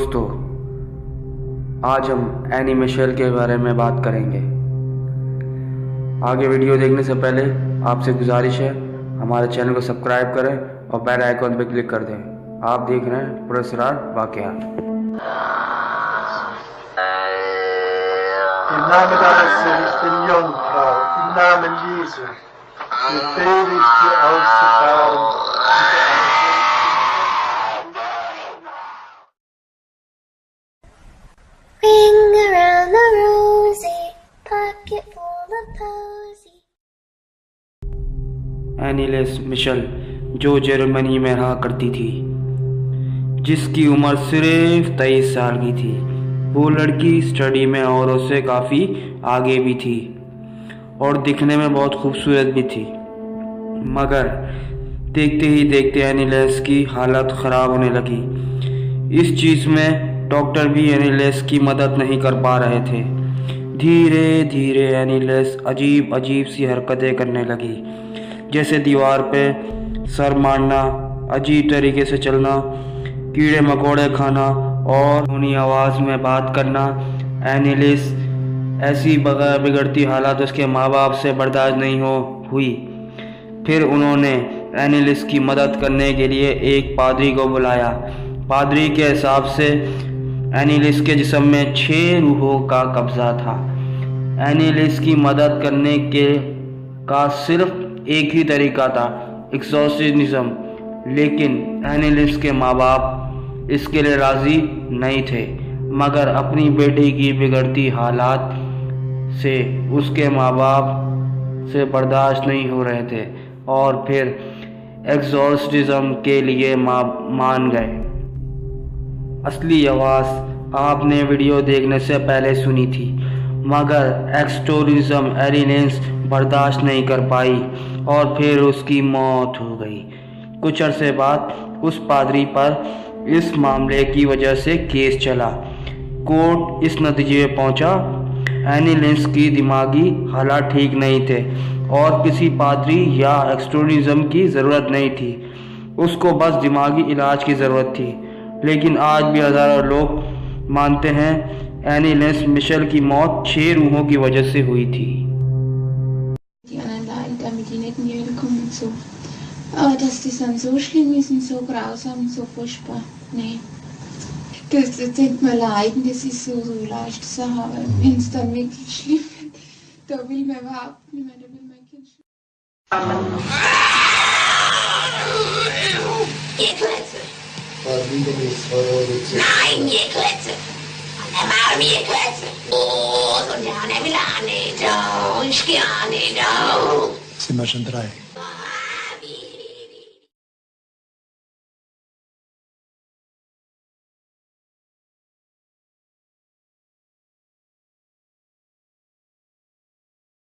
दोस्तों, आज हम एनी मिशेल के बारे में बात करेंगे। आगे वीडियो देखने से पहले आपसे गुजारिश है, हमारे चैनल को सब्सक्राइब करें और बेल आइकॉन पर क्लिक कर दें। आप देख रहे हैं पुरस्कार वाकया। Im Namen deines Sohnes, den Jungfrau, im Namen Jesu, befehle ich dir auszufahren. Ring around the rosy, pocket full of posy. Anneliese Michel, जो जर्मनी में रहा करती थी, जिसकी उम्र सिर्फ 23 साल की थी। वो लड़की स्टडी में औरों से काफ़ी आगे भी थी और दिखने में बहुत खूबसूरत भी थी, मगर देखते ही देखते एनीलेस की हालत ख़राब होने लगी। इस चीज़ में डॉक्टर भी एनीलेस की मदद नहीं कर पा रहे थे। धीरे धीरे एनीलेस अजीब अजीब सी हरकतें करने लगी, जैसे दीवार पे सर मारना, अजीब तरीके से चलना, कीड़े मकोड़े खाना और धीमी आवाज़ में बात करना। एनीलेस ऐसी बिगड़ती हालत उसके माँ बाप से बर्दाश्त नहीं हुई। फिर उन्होंने एनीलेस की मदद करने के लिए एक पादरी को बुलाया। पादरी के हिसाब से एनीलेस के जिस्म में 6 रूहों का कब्जा था। एनीलेस की मदद करने का सिर्फ एक ही तरीका था, एक्सोर्सिज्म, लेकिन एनीलेस के माँ बाप इसके लिए राज़ी नहीं थे। मगर अपनी बेटी की बिगड़ती हालात से उसके माँ बाप से बर्दाश्त नहीं हो रहे थे और फिर एक्सोर्सिज्म के लिए मान गए। असली आवाज़ आपने वीडियो देखने से पहले सुनी थी, मगर एक्सोर्सिज्म एनीलेस बर्दाश्त नहीं कर पाई और फिर उसकी मौत हो गई। कुछ अरसे बाद उस पादरी पर इस मामले की वजह से केस चला। कोर्ट इस नतीजे में पहुंचा, एनीलेस की दिमागी हालात ठीक नहीं थे और किसी पादरी या एक्सोर्सिज्म की ज़रूरत नहीं थी। उसको बस दिमागी इलाज की ज़रूरत थी। लेकिन आज भी हज़ारों लोग मानते हैं एनीलेस मिशेल की मौत 6 रूहों की वजह से हुई थी। Aber dass das dann so schlimm ist und so grausam und so furchtbar, nee. Das tut mir leid, das ist so leicht zu sagen, aber wenn es dann wirklich schlimm wird, da will man überhaupt nicht mehr, da will mein Kind sterben. Ihr Klötze! Nein, ihr Klötze! An der Maul, ihr Klötze! Oh, so ja, ne will auch nicht, oh, ich geh auch nicht, oh. Sind wir schon 3?